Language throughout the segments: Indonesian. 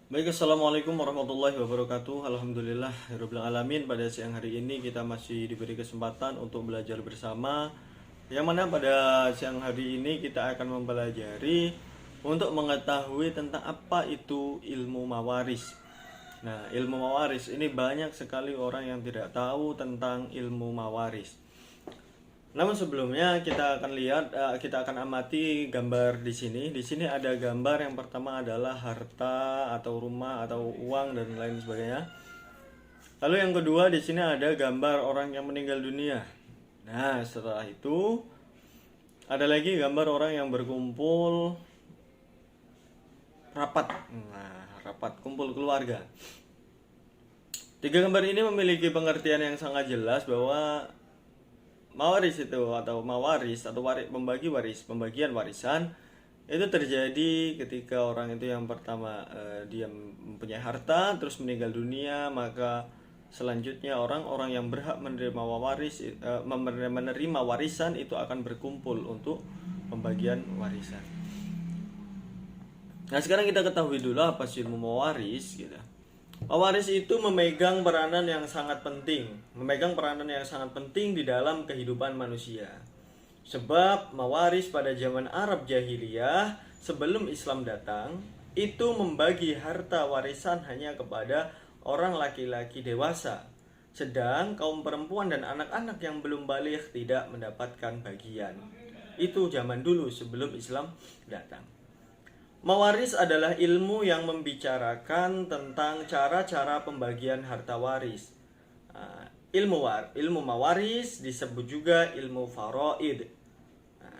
Baik, assalamualaikum warahmatullahi wabarakatuh. Alhamdulillah, rabbil alamin. Pada siang hari ini kita masih diberi kesempatan untuk belajar bersama. Yang mana pada siang hari ini kita akan mempelajari untuk mengetahui tentang apa itu ilmu mawaris. Nah, ilmu mawaris ini banyak sekali orang yang tidak tahu tentang ilmu mawaris. Namun sebelumnya kita akan lihat, kita akan amati gambar di sini. Di sini ada gambar yang pertama adalah harta atau rumah atau uang dan lain sebagainya. Lalu yang kedua di sini ada gambar orang yang meninggal dunia. Nah, setelah itu ada lagi gambar orang yang berkumpul rapat. Nah, rapat kumpul keluarga. Tiga gambar ini memiliki pengertian yang sangat jelas bahwa mawaris itu atau mawaris atau pembagian warisan itu terjadi ketika orang itu yang pertama dia mempunyai harta terus meninggal dunia, maka selanjutnya orang-orang yang berhak menerima warisan itu akan berkumpul untuk pembagian warisan. Nah, sekarang kita ketahui dulu apa sih ilmu mawaris gitu. Pewaris itu memegang peranan yang sangat penting di dalam kehidupan manusia. Sebab mawaris pada zaman Arab jahiliyah sebelum Islam datang itu membagi harta warisan hanya kepada orang laki-laki dewasa. Sedang kaum perempuan dan anak-anak yang belum baligh tidak mendapatkan bagian. Itu zaman dulu sebelum Islam datang. Mawaris adalah ilmu yang membicarakan tentang cara-cara pembagian harta waris. Ilmu mawaris disebut juga ilmu faraid.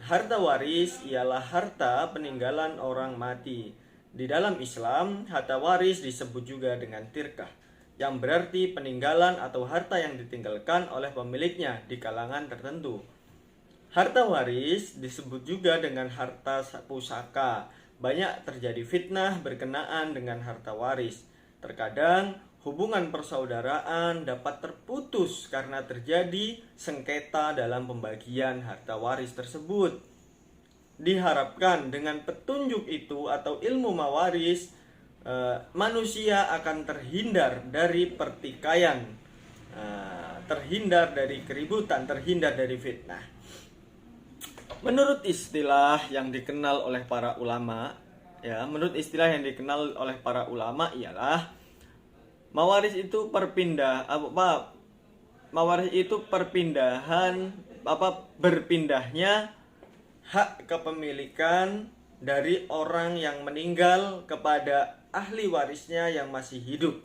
Harta waris ialah harta peninggalan orang mati. Di dalam Islam, harta waris disebut juga dengan tirkah, yang berarti peninggalan atau harta yang ditinggalkan oleh pemiliknya di kalangan tertentu. Harta waris disebut juga dengan harta pusaka. Banyak terjadi fitnah berkenaan dengan harta waris. Terkadang hubungan persaudaraan dapat terputus karena terjadi sengketa dalam pembagian harta waris tersebut. Diharapkan dengan petunjuk itu atau ilmu mawaris, manusia akan terhindar dari pertikaian, terhindar dari keributan, terhindar dari fitnah. Menurut istilah yang dikenal oleh para ulama, ialah mawaris itu berpindahnya hak kepemilikan dari orang yang meninggal kepada ahli warisnya yang masih hidup.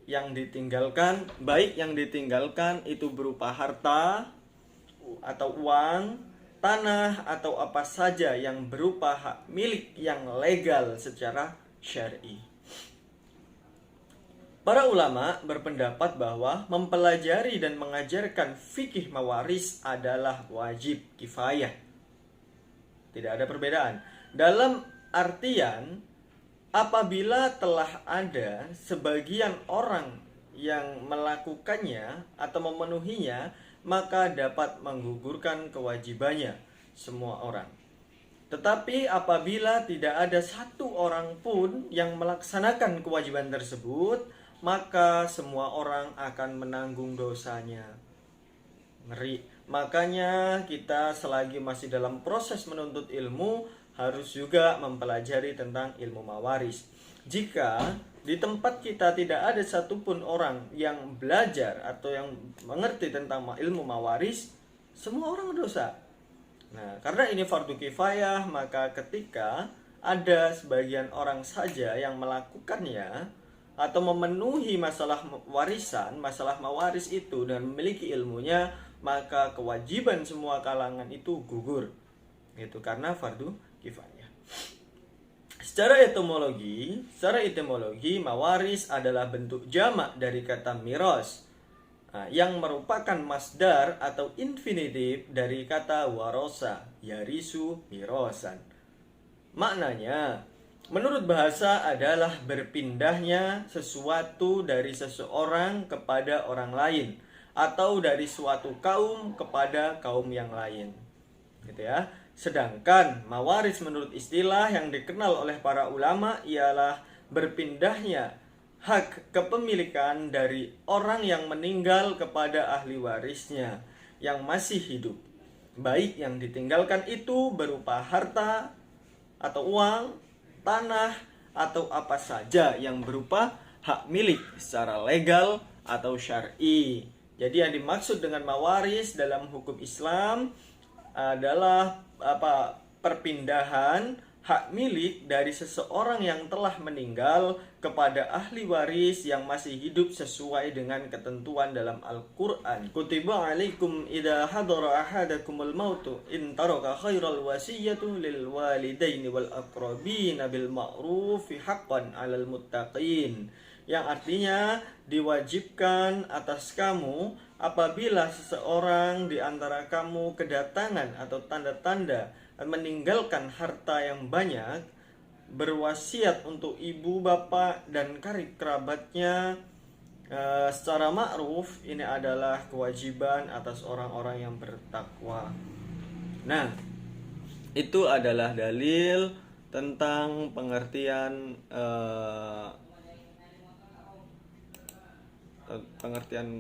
Yang ditinggalkan itu berupa harta atau uang, tanah atau apa saja yang berupa hak milik yang legal secara syar'i. Para ulama berpendapat bahwa mempelajari dan mengajarkan fikih mawaris adalah wajib kifayah. Tidak ada perbedaan. Dalam artian, apabila telah ada sebagian orang yang melakukannya atau memenuhinya, maka dapat menggugurkan kewajibannya semua orang. Tetapi apabila tidak ada satu orang pun yang melaksanakan kewajiban tersebut, maka semua orang akan menanggung dosanya. Ngeri. Makanya kita selagi masih dalam proses menuntut ilmu harus juga mempelajari tentang ilmu mawaris. Jika di tempat kita tidak ada satupun orang yang belajar atau yang mengerti tentang ilmu mawaris, semua orang dosa. Nah, karena ini fardu kifayah, maka ketika ada sebagian orang saja yang melakukannya atau memenuhi masalah warisan, masalah mawaris itu dan memiliki ilmunya, maka kewajiban semua kalangan itu gugur. Itu karena fardu kifayah. Secara etimologi, mawaris adalah bentuk jamak dari kata miros, yang merupakan masdar atau infinitif dari kata warosa, yarisu mirosan. Maknanya, menurut bahasa adalah berpindahnya sesuatu dari seseorang kepada orang lain, atau dari suatu kaum kepada kaum yang lain. Gitu ya. Sedangkan mawaris menurut istilah yang dikenal oleh para ulama ialah berpindahnya hak kepemilikan dari orang yang meninggal kepada ahli warisnya yang masih hidup, baik yang ditinggalkan itu berupa harta atau uang, tanah, atau apa saja yang berupa hak milik secara legal atau syar'i. Jadi yang dimaksud dengan mawaris dalam hukum Islam adalah perpindahan hak milik dari seseorang yang telah meninggal kepada ahli waris yang masih hidup sesuai dengan ketentuan dalam Al-Qur'an. Kutiba alaikum idza hadara ahadakumul mautu in taraka khairal wasiyatu lil walidaini wal aqrabina bil ma'ruf haqqan 'alal muttaqin. Yang artinya diwajibkan atas kamu apabila seseorang di antara kamu kedatangan atau tanda-tanda meninggalkan harta yang banyak, berwasiat untuk ibu, bapak, dan karib kerabatnya secara ma'ruf. Ini adalah kewajiban atas orang-orang yang bertakwa. Nah, itu adalah dalil tentang pengertian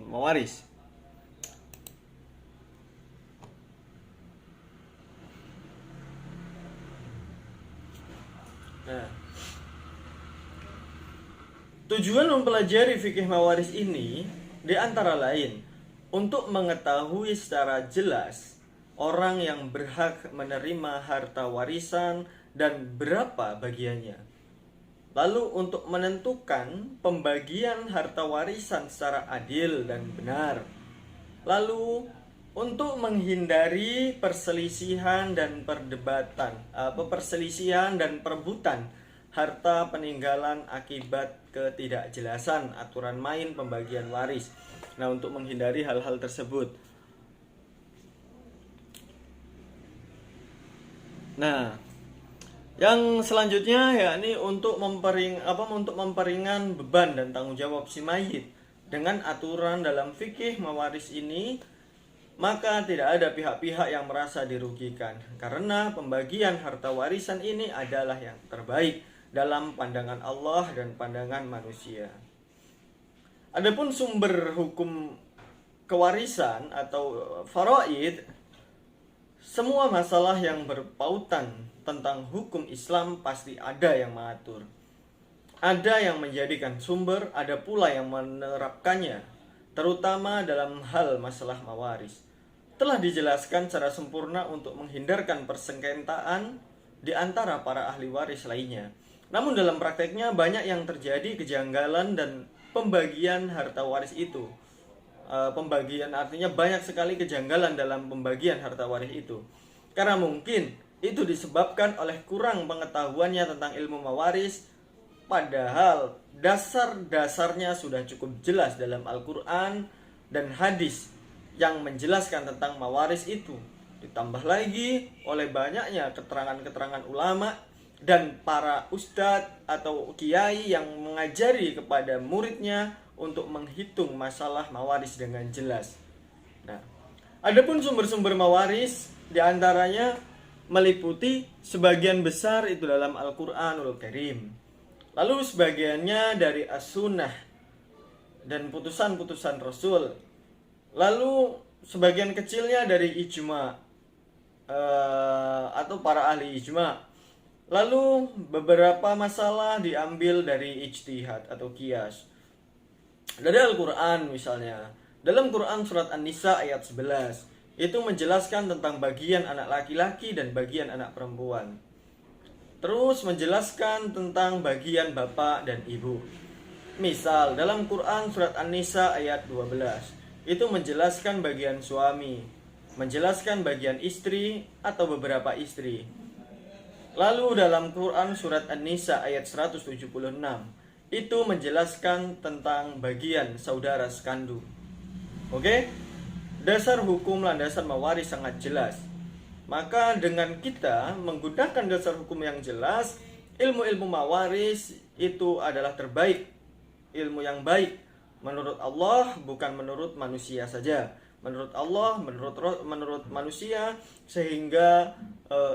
mawaris. Nah, tujuan mempelajari fikih mawaris ini diantara lain untuk mengetahui secara jelas orang yang berhak menerima harta warisan dan berapa bagiannya. Lalu untuk menentukan pembagian harta warisan secara adil dan benar. Lalu untuk menghindari perselisihan dan perebutan harta peninggalan akibat ketidakjelasan aturan main pembagian waris. Nah, untuk menghindari hal-hal tersebut. Nah, yang selanjutnya yakni untuk memperingan beban dan tanggung jawab si mayit. Dengan aturan dalam fikih mawaris ini, maka tidak ada pihak-pihak yang merasa dirugikan karena pembagian harta warisan ini adalah yang terbaik dalam pandangan Allah dan pandangan manusia. Adapun sumber hukum kewarisan atau faraid, semua masalah yang berpautan tentang hukum Islam pasti ada yang mengatur. Ada yang menjadikan sumber, ada pula yang menerapkannya, terutama dalam hal masalah mawaris. Telah dijelaskan secara sempurna untuk menghindarkan persengketaan di antara para ahli waris lainnya. Namun dalam prakteknya banyak yang terjadi kejanggalan dan pembagian harta waris itu. Pembagian artinya banyak sekali kejanggalan dalam pembagian harta waris itu. Karena mungkin itu disebabkan oleh kurang pengetahuannya tentang ilmu mawaris, padahal dasar-dasarnya sudah cukup jelas dalam Al-Quran dan hadis yang menjelaskan tentang mawaris itu. Ditambah lagi oleh banyaknya keterangan-keterangan ulama dan para ustadz atau kiai yang mengajari kepada muridnya untuk menghitung masalah mawaris dengan jelas. Nah, adapun sumber-sumber mawaris diantaranya meliputi sebagian besar itu dalam Al-Quranul Karim. Lalu sebagiannya dari As-Sunnah dan putusan-putusan Rasul. Lalu sebagian kecilnya dari ijma atau para ahli ijma. Lalu beberapa masalah diambil dari ijtihad atau qiyas. Dari Al-Quran misalnya, dalam Quran surat An-Nisa ayat 11, itu menjelaskan tentang bagian anak laki-laki dan bagian anak perempuan. Terus menjelaskan tentang bagian bapak dan ibu. Misal dalam Quran surat An-Nisa ayat 12, itu menjelaskan bagian suami, menjelaskan bagian istri atau beberapa istri. Lalu dalam Quran surat An-Nisa ayat 176, itu menjelaskan tentang bagian saudara sekandung. Oke? Dasar hukum landasan mawaris sangat jelas. Maka dengan kita menggunakan dasar hukum yang jelas, ilmu-ilmu mawaris itu adalah terbaik, ilmu yang baik menurut Allah, bukan menurut manusia saja. Menurut Allah, menurut manusia, sehingga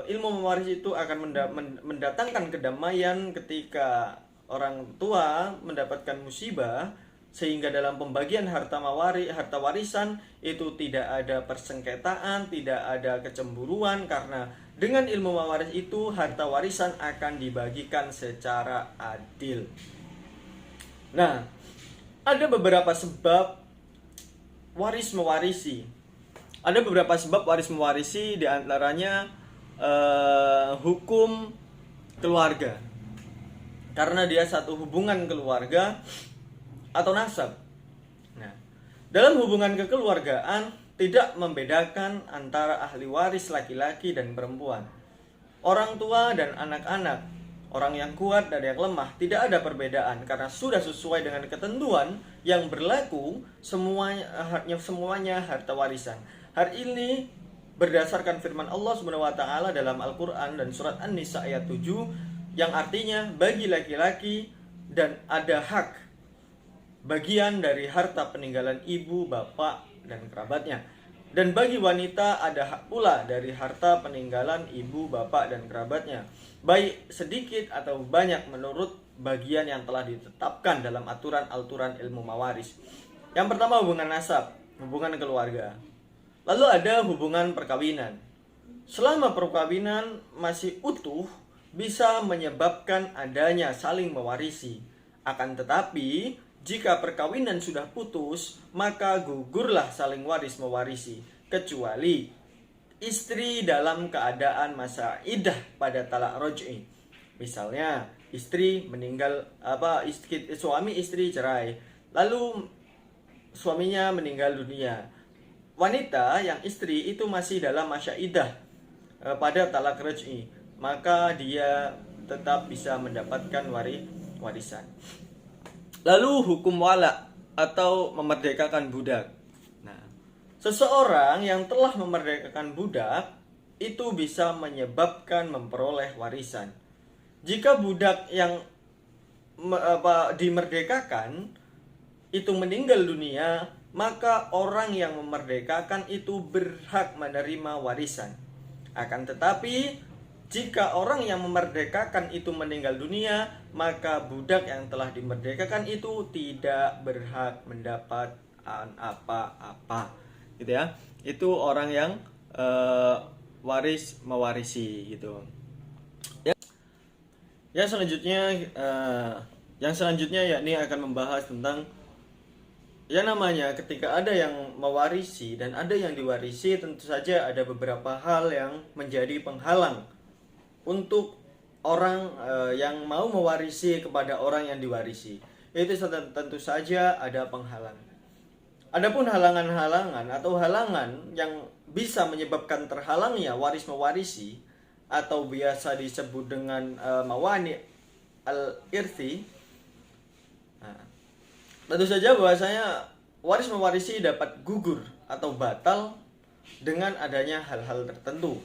ilmu mawaris itu akan mendatangkan kedamaian ketika orang tua mendapatkan musibah sehingga dalam pembagian harta warisan itu tidak ada persengketaan, tidak ada kecemburuan, karena dengan ilmu mawaris itu harta warisan akan dibagikan secara adil. Nah, ada beberapa sebab waris mewarisi. Ada beberapa sebab waris mewarisi, diantaranya hukum keluarga, karena dia satu hubungan keluarga atau nasab. Nah, dalam hubungan kekeluargaan tidak membedakan antara ahli waris laki-laki dan perempuan, orang tua dan anak-anak, orang yang kuat dan yang lemah, tidak ada perbedaan karena sudah sesuai dengan ketentuan yang berlaku semuanya harta warisan. Hal ini berdasarkan firman Allah Subhanahu wa taala dalam Al-Qur'an dan surat An-Nisa ayat 7 yang artinya bagi laki-laki dan ada hak bagian dari harta peninggalan ibu, bapak, dan kerabatnya. Dan bagi wanita ada hak pula dari harta peninggalan ibu, bapak, dan kerabatnya, baik sedikit atau banyak menurut bagian yang telah ditetapkan dalam aturan-aturan ilmu mawaris. Yang pertama, hubungan nasab, hubungan keluarga. Lalu ada hubungan perkawinan. Selama perkawinan masih utuh, bisa menyebabkan adanya saling mewarisi. Akan tetapi, jika perkawinan sudah putus, maka gugurlah saling waris mewarisi, kecuali istri dalam keadaan masa iddah pada talak roj'i. Misalnya, istri meninggal, suami istri cerai, lalu suaminya meninggal dunia. Wanita yang istri itu masih dalam masa iddah pada talak roj'i, maka dia tetap bisa mendapatkan warisan. Lalu hukum wala atau memerdekakan budak. Nah, seseorang yang telah memerdekakan budak itu bisa menyebabkan memperoleh warisan. Jika budak yang dimerdekakan itu meninggal dunia, maka orang yang memerdekakan itu berhak menerima warisan. Akan tetapi, jika orang yang memerdekakan itu meninggal dunia, maka budak yang telah dimerdekakan itu tidak berhak mendapat apa-apa. Gitu ya. Itu orang yang waris mewarisi gitu. Yang selanjutnya yakni akan membahas tentang yang namanya ketika ada yang mewarisi dan ada yang diwarisi, tentu saja ada beberapa hal yang menjadi penghalang untuk orang yang mau mewarisi kepada orang yang diwarisi. Itu tentu saja ada penghalang. Adapun halangan-halangan atau halangan yang bisa menyebabkan terhalangnya waris mewarisi atau biasa disebut dengan mawani al-irthi. Tentu saja bahwasanya waris mewarisi dapat gugur atau batal dengan adanya hal-hal tertentu.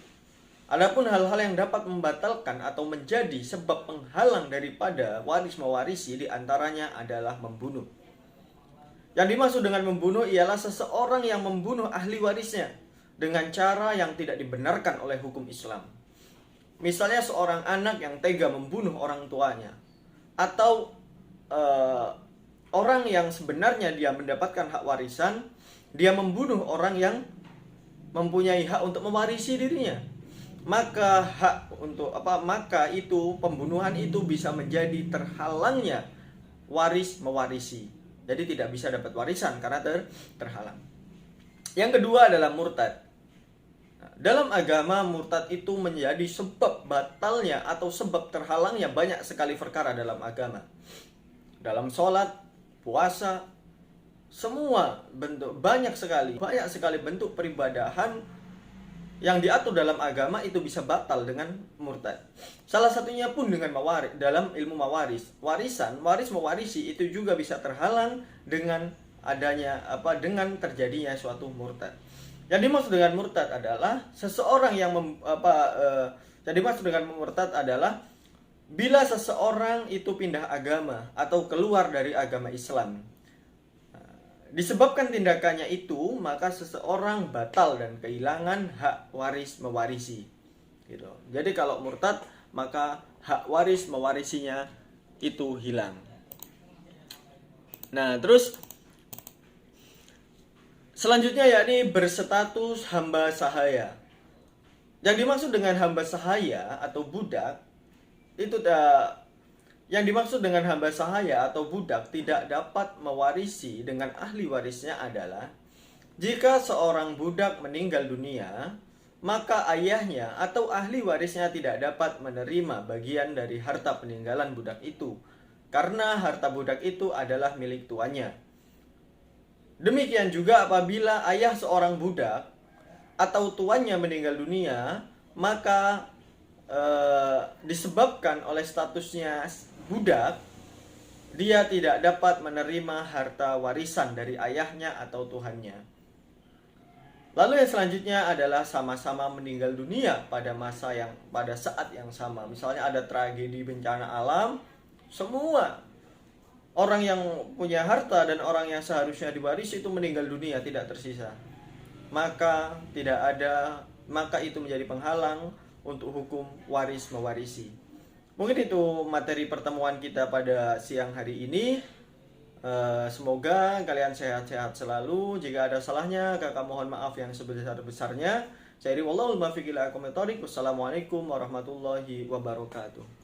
Adapun hal-hal yang dapat membatalkan atau menjadi sebab penghalang daripada waris mewarisi diantaranya adalah membunuh. Yang dimaksud dengan membunuh ialah seseorang yang membunuh ahli warisnya dengan cara yang tidak dibenarkan oleh hukum Islam. Misalnya seorang anak yang tega membunuh orang tuanya, atau orang yang sebenarnya dia mendapatkan hak warisan, dia membunuh orang yang mempunyai hak untuk mewarisi dirinya. Maka maka itu pembunuhan itu bisa menjadi terhalangnya waris mewarisi. Jadi tidak bisa dapat warisan karena terhalang. Yang kedua adalah murtad. Dalam agama, murtad itu menjadi sebab batalnya atau sebab terhalangnya banyak sekali perkara dalam agama. Dalam sholat, puasa, semua bentuk, banyak sekali bentuk peribadahan yang diatur dalam agama itu bisa batal dengan murtad. Salah satunya pun dengan mawaris. Dalam ilmu mawaris, waris mewarisi itu juga bisa terhalang dengan dengan terjadinya suatu murtad. Yang dimaksud dengan murtad adalah seseorang yang bila seseorang itu pindah agama atau keluar dari agama Islam. Disebabkan tindakannya itu, maka seseorang batal dan kehilangan hak waris mewarisi. Gitu. Jadi kalau murtad, maka hak waris mewarisinya itu hilang. Nah, terus selanjutnya yakni berstatus hamba sahaya. Yang dimaksud dengan hamba sahaya atau budak itu yang dimaksud dengan hamba sahaya atau budak tidak dapat mewarisi dengan ahli warisnya adalah jika seorang budak meninggal dunia, maka ayahnya atau ahli warisnya tidak dapat menerima bagian dari harta peninggalan budak itu karena harta budak itu adalah milik tuannya. Demikian juga apabila ayah seorang budak atau tuannya meninggal dunia, maka disebabkan oleh statusnya budak, dia tidak dapat menerima harta warisan dari ayahnya atau tuannya. Lalu yang selanjutnya adalah sama-sama meninggal dunia pada saat yang sama. Misalnya ada tragedi bencana alam, semua orang yang punya harta dan orang yang seharusnya diwarisi itu meninggal dunia, tidak tersisa. Maka itu menjadi penghalang untuk hukum waris mewarisi. Mungkin itu materi pertemuan kita pada siang hari ini. Semoga kalian sehat-sehat selalu. Jika ada salahnya, kakak mohon maaf yang sebesar-besarnya. Saya wallahu muwaffiq ila aqwamit thoriq. Wassalamualaikum warahmatullahi wabarakatuh.